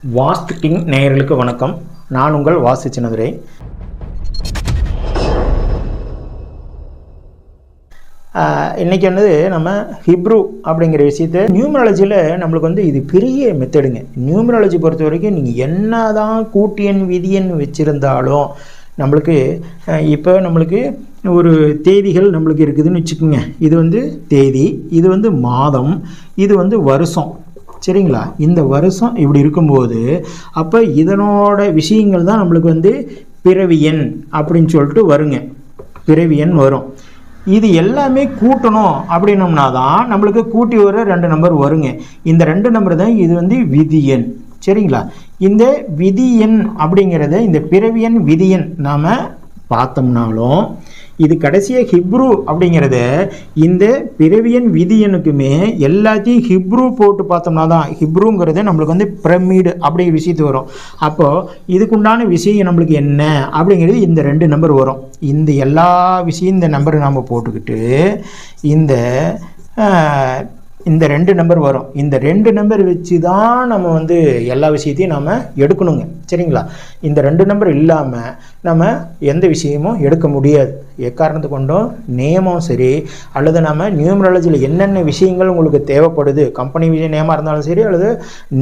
வாஸ்து king நேயர்களுக்கு வணக்கம். நான் உங்கள் வாஸ்து சின்னதுரை. இன்றைக்கி நம்ம ஹிப்ரு அப்படிங்கிற விஷயத்தை நியூமராலஜியில் நம்மளுக்கு இது பெரிய மெத்தடுங்க. நியூமராலஜி பொறுத்த வரைக்கும் நீங்கள் என்ன தான் கூட்டியன் விதியன் வச்சுருந்தாலும் நம்மளுக்கு இப்போ நம்மளுக்கு ஒரு தேதிகள் நம்மளுக்கு இருக்குதுன்னு வச்சுக்கோங்க. இது தேதி, இது மாதம், இது வருஷம். சரிங்களா? இந்த வருஷம் இப்படி இருக்கும்போது அப்போ இதனோட விஷயங்கள் தான் நம்மளுக்கு பிறவியன் அப்படின்னு சொல்லிட்டு வருங்க. பிறவியன் வரும். இது எல்லாமே கூட்டணும் அப்படின்னோம்னா தான் நம்மளுக்கு கூட்டி வர 2 நம்பர் வருங்க. இந்த 2 நம்பர் தான் இது விதியன். சரிங்களா? இந்த விதியன் அப்படிங்கிறத இந்த பிறவியன் விதியன் நாம் பார்த்தோம்னாலும் இது கடைசியாக ஹிப்ரு அப்படிங்கிறத இந்த பிறவியன் விதியனுக்குமே எல்லாத்தையும் ஹிப்ரு போட்டு பார்த்தோம்னா தான் ஹிப்ருங்கிறது நம்மளுக்கு பிரமிடு அப்படிங்கிற விஷயத்து வரும். அப்போது இதுக்குண்டான விஷயம் நம்மளுக்கு என்ன அப்படிங்கிறது இந்த 2 நம்பர் வரும். இந்த எல்லா விஷயம் இந்த நம்பரை நாம் போட்டுக்கிட்டு இந்த 2 நம்பர் வரும். இந்த 2 நம்பர் வச்சு தான் நம்ம எல்லா விஷயத்தையும் நாம் எடுக்கணுங்க. சரிங்களா? இந்த 2 நம்பர் இல்லாமல் நம்ம எந்த விஷயமும் எடுக்க முடியாது. எக்காரணத்து கொண்டும் நேமும் சரி, அல்லது நம்ம நியூமராலஜியில் என்னென்ன விஷயங்கள் உங்களுக்கு தேவைப்படுது, கம்பெனி நேமாக இருந்தாலும் சரி, அல்லது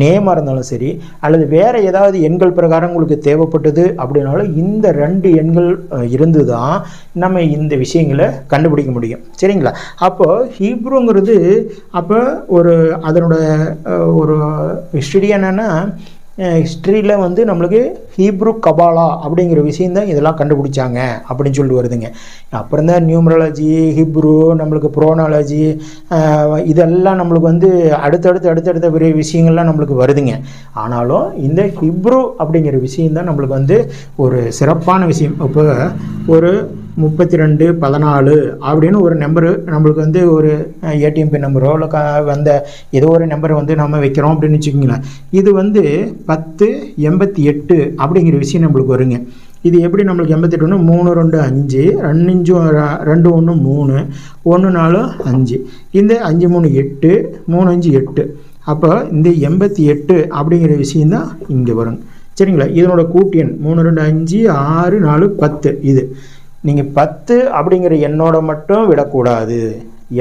நேமாக இருந்தாலும் சரி, அல்லது வேறு ஏதாவது எண்கள் பிரகாரம் உங்களுக்கு தேவைப்பட்டது அப்படின்னாலும் இந்த 2 எண்கள் இருந்து தான் நம்ம இந்த விஷயங்களை கண்டுபிடிக்க முடியும். சரிங்களா? அப்போது ஹீப்ருங்கிறது அப்போ அதனோட ஒரு ஹிஸ்டரி என்னென்னா, ஹிஸ்ட்ரியில் நம்மளுக்கு ஹீப்ரு கபாலா அப்படிங்கிற விஷயந்தான் இதெல்லாம் கண்டுபிடிச்சாங்க அப்படின்னு சொல்லிட்டு வருதுங்க. அப்புறம் தான் நியூமராலஜி, ஹீப்ரு, நம்மளுக்கு ப்ரோனாலஜி, இதெல்லாம் நம்மளுக்கு அடுத்தடுத்த பெரிய விஷயங்கள்லாம் நம்மளுக்கு வருதுங்க. ஆனாலும் இந்த ஹீப்ரு அப்படிங்கிற விஷயந்தான் நம்மளுக்கு ஒரு சிறப்பான விஷயம். இப்போ ஒரு 3214 அப்படின்னு ஒரு நம்பரு நம்மளுக்கு ஒரு ஏடிஎம் பின் நம்பரோ இல்லை ஏதோ ஒரு நம்பரை நம்ம வைக்கிறோம் அப்படின்னு வச்சுக்கோங்களேன். இது 1088 அப்படிங்கிற விஷயம் நம்மளுக்கு வருங்க. இது எப்படி நம்மளுக்கு 88 3 2 5 2 1 3 1 4 5 இந்த 5 3 8 3 5 8. அப்போ இந்த 88 அப்படிங்கிற விஷயந்தான் இங்கே வரும். சரிங்களா? இதனோட கூட்டியன் 3 2 5 6 4 10. இது நீங்கள் 10 அப்படிங்கிற எண்ணோட மட்டும் விடக்கூடாது.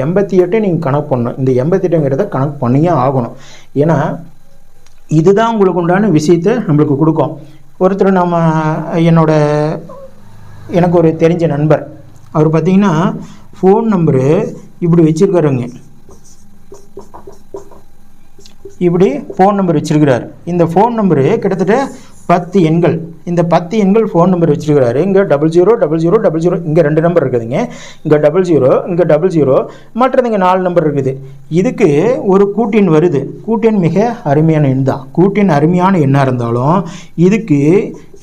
88 நீங்கள் கணக்கு பண்ணணும். இந்த 88ங்கிறத கணக்கு பண்ணியே ஆகணும். ஏன்னா இதுதான் உங்களுக்கு உண்டான விஷயத்தை நம்மளுக்கு கொடுக்கும். ஒருத்தர் எனக்கு ஒரு தெரிஞ்ச நண்பர், அவர் பார்த்திங்கன்னா ஃபோன் நம்பரு இப்படி வச்சுருக்காருங்க. இப்படி ஃபோன் நம்பர் வச்சுருக்கிறார். இந்த ஃபோன் நம்பரு கிட்டத்தட்ட 10 எண்கள். இந்த 10 எண்கள் ஃபோன் நம்பர் வச்சுருக்கிறாரு. இங்கே 000000 இங்கே 2 நம்பர் இருக்குதுங்க. இங்கே 00 இங்கே 00 மற்றது இங்கே 4 நம்பர் இருக்குது. இதுக்கு ஒரு கூட்டியன் வருது. கூட்டியன் மிக அருமையான எண் தான். கூட்டியன் அருமையான எண்ணாக இருந்தாலும் இதுக்கு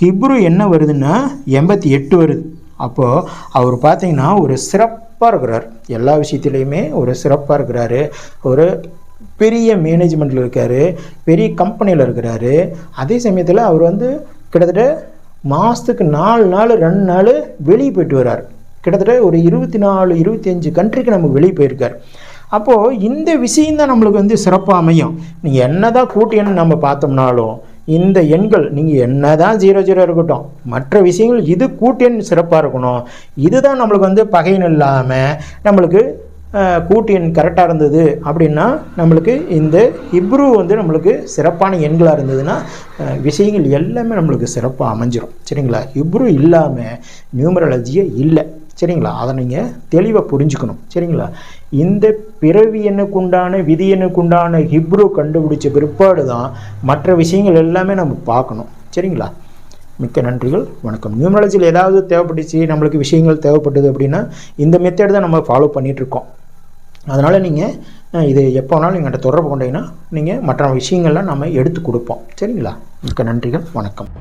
ஹிப்ரு என்ன வருதுன்னா 88 வருது. அப்போது அவர் பார்த்திங்கன்னா ஒரு சிறப்பாக இருக்கிறார். எல்லா விஷயத்துலேயுமே ஒரு சிறப்பாக இருக்கிறாரு. ஒரு பெரிய மேனேஜ்மெண்ட்டில் இருக்கார், பெரிய கம்பெனியில் இருக்கிறாரு. அதே சமயத்தில் அவர் கிட்டத்தட்ட மாதத்துக்கு 4 நாள் 2 நாள் வெளியே போயிட்டு வர்றார். கிட்டத்தட்ட ஒரு 24 25 கண்ட்ரிக்கு நம்ம வெளியே போயிருக்கார். அப்போது இந்த விஷயந்தான் நம்மளுக்கு சிறப்பாக அமையும். நீங்கள் என்ன தான் கூட்டியன்னு நம்ம பார்த்தோம்னாலும் இந்த எண்கள் நீங்கள் என்ன தான் 00 இருக்கட்டும், மற்ற விஷயங்கள் இது கூட்டியன் சிறப்பாக இருக்கணும். இதுதான் நம்மளுக்கு பகையின் இல்லாமல் நம்மளுக்கு கூட்டியன் கரெக்டாக இருந்தது அப்படின்னா நம்மளுக்கு இந்த ஹிப்ரு நம்மளுக்கு சிறப்பான எண்களாக இருந்ததுன்னா விஷயங்கள் எல்லாமே நம்மளுக்கு சிறப்பாக அமைஞ்சிடும். சரிங்களா? ஹிப்ரு இல்லாமல் நியூமராலஜியே இல்லை. சரிங்களா? அதை நீங்கள் தெளிவாக புரிஞ்சுக்கணும். சரிங்களா? இந்த பிறவி எண்ணுக்குண்டான விதி எண்ணுக்குண்டான ஹிப்ரு கண்டுபிடிச்ச பிற்பாடு தான் மற்ற விஷயங்கள் எல்லாமே நம்ம பார்க்கணும். சரிங்களா? மிக்க நன்றிகள். வணக்கம். நியூமராலஜியில் ஏதாவது தேவைப்பட்டுச்சு, நம்மளுக்கு விஷயங்கள் தேவைப்பட்டது அப்படின்னா இந்த மெத்தட் தான் நம்ம ஃபாலோ பண்ணிகிட்ருக்கோம். அதனால் நீங்கள் இது எப்போ வேணாலும் எங்கள்கிட்ட தொடர்பு கொண்டீங்கன்னா நீங்கள் மற்ற விஷயங்கள்லாம் நம்ம எடுத்து கொடுப்போம். சரிங்களா? மிக்க நன்றிகள். வணக்கம்.